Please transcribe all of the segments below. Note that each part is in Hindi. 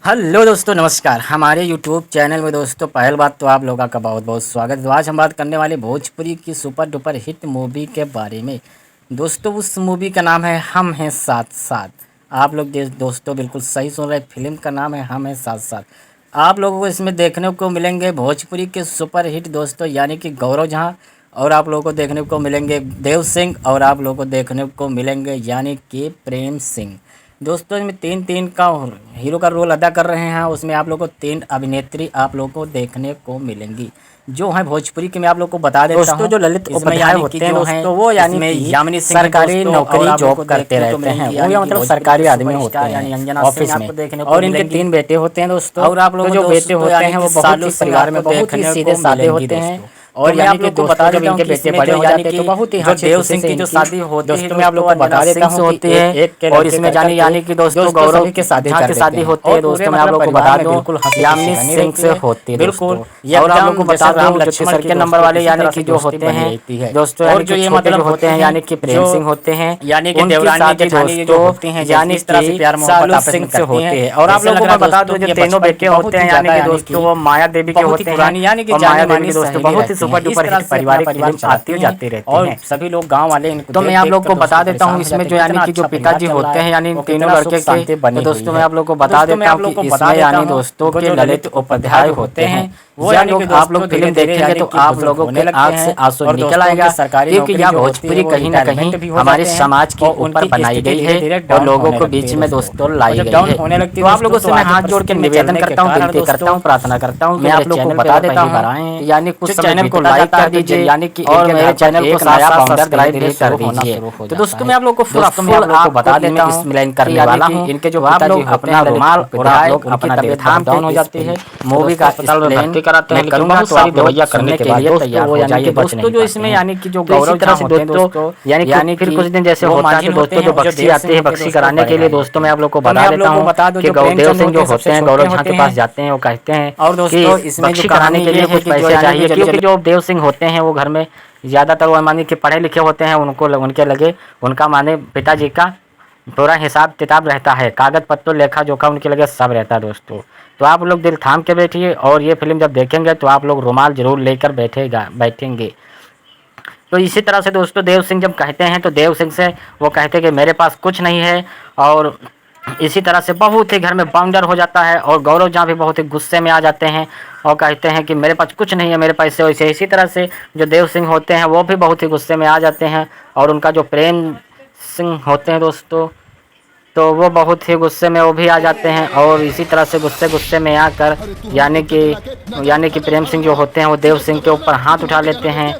हेलो दोस्तों, नमस्कार। हमारे यूट्यूब चैनल में दोस्तों पहल बात तो आप लोगों का बहुत बहुत स्वागत है। तो आज हम बात करने वाले भोजपुरी की सुपर डुपर हिट मूवी के बारे में। दोस्तों उस मूवी का नाम है हम हैं साथ साथ। आप लोग दोस्तों बिल्कुल सही सुन रहे हैं, फिल्म का नाम है हम हैं साथ साथ। आप लोगों को इसमें देखने को मिलेंगे भोजपुरी के सुपर हिट दोस्तों यानी कि गौरव झा, और आप लोगों को देखने को मिलेंगे देव सिंह, और आप लोगों को देखने को मिलेंगे यानी कि प्रेम सिंह। दोस्तों इसमें तीन तीन का हीरो का रोल अदा कर रहे हैं। उसमें आप लोगों को तीन अभिनेत्री आप लोगों को देखने को मिलेंगी जो है भोजपुरी की। मैं आप लोगों को बता देता हूं दोस्तों, जो ललित उपाध्याय होते हैं दोस्तों, वो यानी कि यामिनी सिंह सरकारी नौकरी जॉब करते रहते हैं। वो या मतलब सरकारी आदमी होते हैं ऑफिस में, और इनके तीन बेटे होते हैं दोस्तों। और आप लोग जो बेटे होते हैं वो बहुत ही परिवार में बहुत ही सीधे साधे होते हैं। और मैं आप लोग को बता देता हूं कि इनके बेटे बड़े हो जाते हैं तो बहुत ही जो देव सिंह की जो शादी होती है दोस्तों, मैं आप लोग को बता देता हूं होती है। और इसमें जानी यानी कि दोस्तों गौरव की शादी होती है दोस्तों, मैं आप लोग को बता दूं यामिनी सिंह से होती है बिल्कुल। और आप लोग को बता दूं जो तीसरे नंबर वाले यानी कि जो होते हैं दोस्तों, और जो ये मतलब होते हैं यानी कि प्रेम सिंह होते हैं, यानी कि देवरानी जेठानी जो होती हैं यानी इस तरह से प्यार मोहब्बत आपस में करती हैं। और आप लोगों को बता दूं जो तीनों बेटे होते हैं यानी कि दोस्तों वो माया देवी के होते हैं, यानी कि माया देवी दोस्तों बहुत ही सुपर डुपर हिट पारिवारिक फिल्म आती जाते रहते हैं, सभी लोग गांव वाले इनको। तो मैं आप लोग को बता देता हूं इसमें जो यानी कि जो पिताजी होते हैं यानी तीनों लड़के के, तो दोस्तों मैं आप लोग को बता देता हूं कि इसमें यानी दोस्तों के ललित उपाध्याय होते हैं। वो यानी कि आप लोग फिल्म देखेंगे तो आप लोगों के आंख से आंसू निकल आएगा, क्योंकि यह भोजपुरी कहीं ना कहीं हमारे समाज के ऊपर बनाई गई है और लोगों के बीच में दोस्तों लाई गई है। तो आप लोगों से मैं हाथ जोड़ के निवेदन करता हूँ, विनती करता हूँ, प्रार्थना करता हूँ, मैं आप लोग को बता देता हूँ यानी कुछ चैनल को लाइक कर दीजिए, यानी कि और मेरे चैनल को नया सब्सक्राइब भी कर दीजिए। तो दोस्तों मैं आप लोग को फुल आपको बता देता हूँ मिलान करने वाला हूँ। इनके जो आप लोग अपना रुमाल और आप लोग अपना तबीयत डाउन हो जाती है, मूवी का एक्सप्लेन कराते हैं करूंगा तो आप दवाइयां करने के लिए तैयार हो जाइए दोस्तों। जो इसमें यानी कि जो गौरव तरह से दोस्तों यानी फिर कुछ दिन जैसे होता है दोस्तों जो बख्शी आते हैं बख्शी कराने के लिए दोस्तों, मैं आप लोग को बता देता हूँ कि देव सिंह जो होते हैं गौरव झा के पास जाते हैं, वो कहते हैं और दोस्तों इसमें बख्शी कराने के लिए कुछ पैसे चाहिए, क्योंकि जो देव सिंह होते हैं वो घर में ज़्यादातर वो माने कि पढ़े लिखे होते हैं, उनको उनके लगे उनका माने पिताजी का पूरा हिसाब किताब रहता है, कागज पत्तर लेखा जोखा उनके लगे सब रहता है दोस्तों। तो आप लोग दिल थाम के बैठिए, और ये फिल्म जब देखेंगे तो आप लोग रुमाल जरूर लेकर बैठेंगे। तो इसी तरह से दोस्तों देव सिंह जब कहते हैं तो देव सिंह से वो कहते हैं कि मेरे पास कुछ नहीं है, और इसी तरह से बहुत ही घर में बाउंडर हो जाता है। और गौरव जहाँ भी बहुत ही गुस्से में आ जाते हैं और कहते हैं कि मेरे पास कुछ नहीं है, मेरे पैसे वैसे। इसी तरह से जो देव सिंह होते हैं वो भी बहुत ही गुस्से में आ जाते हैं, और उनका जो प्रेम सिंह होते हैं दोस्तों तो वो बहुत ही गुस्से में वो भी आ जाते हैं। और इसी तरह से गुस्से में आकर यानी कि प्रेम सिंह जो होते हैं वो देव सिंह के ऊपर हाथ उठा लेते हैं,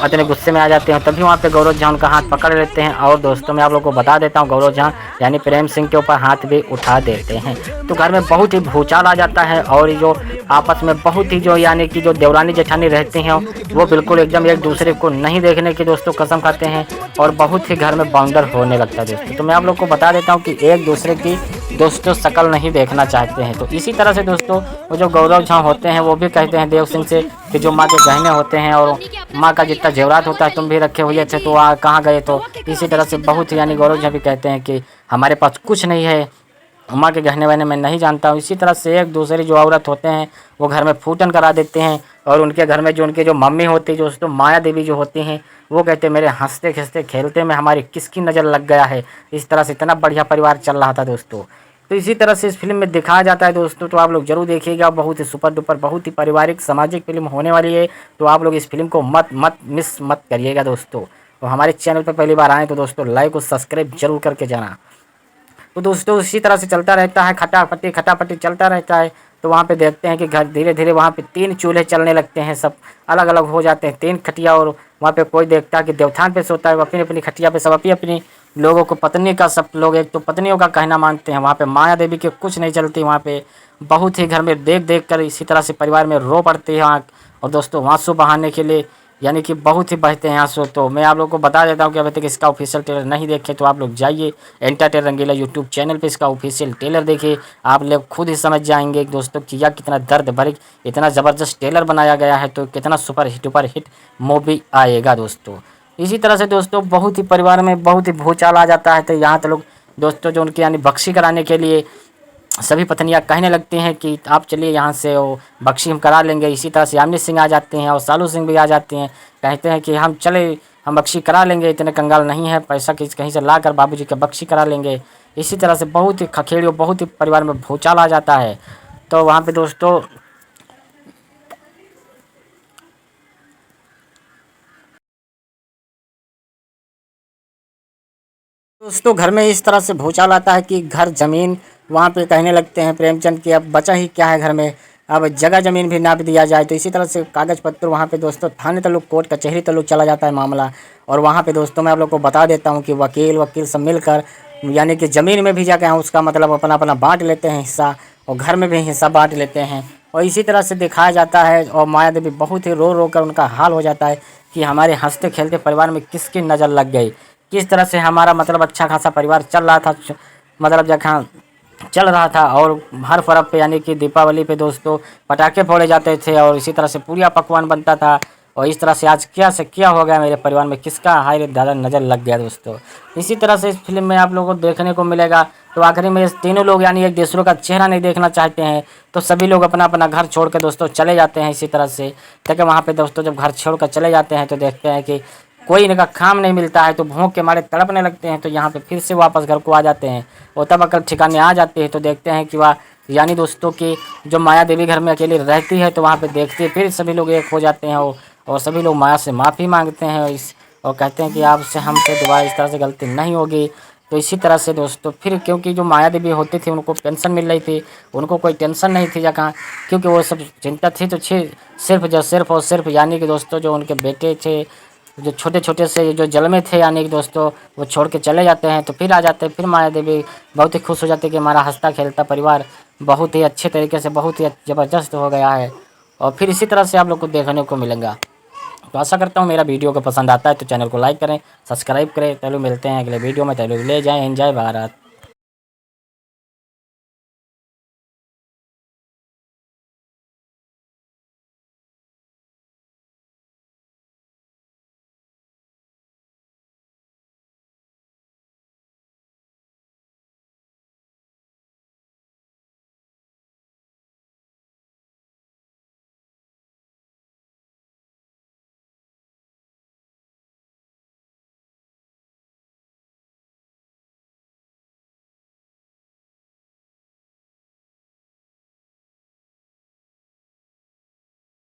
इतने गुस्से में आ जाते हैं। तभी वहाँ पे गौरव झा उनका हाथ पकड़ लेते हैं, और दोस्तों मैं आप लोग को बता देता हूँ गौरव झा यानी प्रेम सिंह के ऊपर हाथ भी उठा देते हैं। तो घर में बहुत ही भूचाल आ जाता है, और जो आपस में बहुत ही जो यानी कि जो देवरानी जेठानी रहती हैं वो बिल्कुल एकदम एक दूसरे को नहीं देखने की दोस्तों कसम खाते हैं, और बहुत ही घर में बाउंडर होने लगता है दोस्तों। तो मैं आप लोग को बता देता हूँ कि एक दूसरे की दोस्तों शकल नहीं देखना चाहते हैं। तो इसी तरह से दोस्तों वो जो गौरव झा होते हैं वो भी कहते हैं देव सिंह से कि जो माँ के गहने होते हैं और माँ का जितना जेवरात होता है तुम भी रखे हुए थे तो वहाँ कहाँ गए। तो इसी तरह से बहुत यानी गौरव झा भी कहते हैं कि हमारे पास कुछ नहीं है, माँ के गहने वहने मैं नहीं जानता हूँ। इसी तरह से एक दूसरे जो औरत होते हैं वो घर में फूटन करा देते हैं, और उनके घर में जो उनके जो मम्मी होती है जो दोस्तों माया देवी जो होती हैं वो कहते हैं मेरे हंसते खिंसते खेलते में हमारी किसकी नज़र लग गया है। इस तरह से इतना बढ़िया परिवार चल रहा था दोस्तों। तो इसी तरह से इस फिल्म में दिखाया जाता है दोस्तों। तो आप लोग जरूर देखिएगा, बहुत ही सुपर डुपर बहुत ही पारिवारिक सामाजिक फिल्म होने वाली है। तो आप लोग इस फिल्म को मत मिस मत करिएगा दोस्तों। और हमारे चैनल पर पहली बार आए तो दोस्तों लाइक और सब्सक्राइब जरूर करके जाना। तो दोस्तों इसी तरह से चलता रहता है, खटापटी चलता रहता है। तो वहाँ पे देखते हैं कि घर धीरे धीरे वहाँ पे 3 चूल्हे चलने लगते हैं, सब अलग अलग हो जाते हैं 3 खटिया। और वहाँ पे कोई देखता है कि देवथान पे सोता है, अपनी अपनी खटिया पे सब अपनी अपनी लोगों को पत्नी का सब लोग एक तो पत्नियों का कहना मानते हैं। वहाँ पे माया देवी के कुछ नहीं चलती, वहाँ पे बहुत ही घर में देख कर इसी तरह से परिवार में रो पड़ते हैं आँख। और दोस्तों आंसू बहाने के लिए यानी कि बहुत ही बहते हैं आंसू। तो मैं आप लोगों को बता देता हूँ कि अभी तक इसका ऑफिशियल ट्रेलर नहीं देखे तो आप लोग जाइए एंटरटेन रंगीला यूट्यूब चैनल पे इसका ऑफिशियल ट्रेलर देखिए, आप लोग खुद ही समझ जाएंगे दोस्तों कि यह कितना दर्द भरी इतना ज़बरदस्त ट्रेलर बनाया गया है, तो कितना सुपर हिट मूवी आएगा दोस्तों। इसी तरह से दोस्तों बहुत ही परिवार में बहुत ही भूचाल आ जाता है। तो यहाँ तो लोग दोस्तों जो उनकी यानी बख्शी कराने के लिए सभी पत्नियां कहने लगती हैं कि आप चलिए यहाँ से, वो बख्शी हम करा लेंगे। इसी तरह से यामिनी सिंह आ जाते हैं और सालू सिंह भी आ जाते हैं, कहते हैं कि हम चले, हम बख्शी करा लेंगे, इतने कंगाल नहीं है, पैसा कहीं से ला कर बाबूजी का बख्शी करा लेंगे। इसी तरह से बहुत ही खखेड़ी और बहुत ही परिवार में भूचाल आ जाता है। तो वहाँ पे दोस्तों घर में इस तरह से भूचाल आता है कि घर ज़मीन, वहाँ पे कहने लगते हैं प्रेमचंद कि अब बचा ही क्या है घर में, अब जगह ज़मीन भी नाप दिया जाए। तो इसी तरह से कागज़ पत्र वहाँ पे दोस्तों थाने तल्लुक, कोर्ट कचहरी तल्लुक चला जाता है मामला। और वहाँ पे दोस्तों मैं आप लोग को बता देता हूँ कि वकील वकील सब मिलकर यानी कि ज़मीन में भी जाके उसका मतलब अपना अपना बांट लेते हैं हिस्सा, और घर में भी हिस्सा बांट लेते हैं। और इसी तरह से दिखाया जाता है। और माया देवी बहुत ही रो रो कर उनका हाल हो जाता है कि हमारे हंसते खेलते परिवार में किसकी नज़र लग गई, किस तरह से हमारा मतलब अच्छा खासा परिवार चल रहा था, मतलब जहाँ चल रहा था। और हर पर्व पे यानी कि दीपावली पे दोस्तों पटाखे फोड़े जाते थे और इसी तरह से पूरिया पकवान बनता था। और इस तरह से आज क्या से क्या हो गया मेरे परिवार में, किसका हाय रे दादा नज़र लग गया दोस्तों। इसी तरह से इस फिल्म में आप लोगों को देखने को मिलेगा। तो आखिरी में इस तीनों लोग यानी एक दूसरों का चेहरा नहीं देखना चाहते हैं, तो सभी लोग अपना अपना घर छोड़ कर दोस्तों चले जाते हैं। इसी तरह से देखिए वहाँ पे दोस्तों जब घर छोड़ कर चले जाते हैं तो देखते हैं कि कोई इनका काम नहीं मिलता है, तो भूख के मारे तड़पने लगते हैं। तो यहाँ पे फिर से वापस घर को आ जाते हैं और तब अकल ठिकाने आ जाते हैं तो देखते हैं कि वह यानी दोस्तों की जो माया देवी घर में अकेली रहती है, तो वहाँ पे देखते फिर सभी लोग एक हो जाते हैं और सभी लोग माया से माफ़ी मांगते हैं और कहते हैं कि आपसे हमसे दोबारा इस तरह से गलती नहीं होगी। तो इसी तरह से दोस्तों फिर क्योंकि जो माया देवी होती थी उनको पेंशन मिल रही थी, उनको कोई टेंशन नहीं थी जहाँ, क्योंकि वो सब चिंता थी तो सिर्फ और सिर्फ यानी कि दोस्तों जो उनके बेटे थे, जो छोटे छोटे से जो जल में थे यानी कि दोस्तों वो छोड़ के चले जाते हैं। तो फिर आ जाते हैं, फिर माया देवी बहुत ही खुश हो जाती है कि हमारा हंसता खेलता परिवार बहुत ही अच्छे तरीके से बहुत ही ज़बरदस्त हो गया है। और फिर इसी तरह से आप लोग को देखने को मिलेगा। तो आशा करता हूँ मेरा वीडियो को पसंद आता है तो चैनल को लाइक करें, सब्सक्राइब करें। चलो मिलते हैं अगले वीडियो में, चलो ले जाएं, एंजॉय भारत।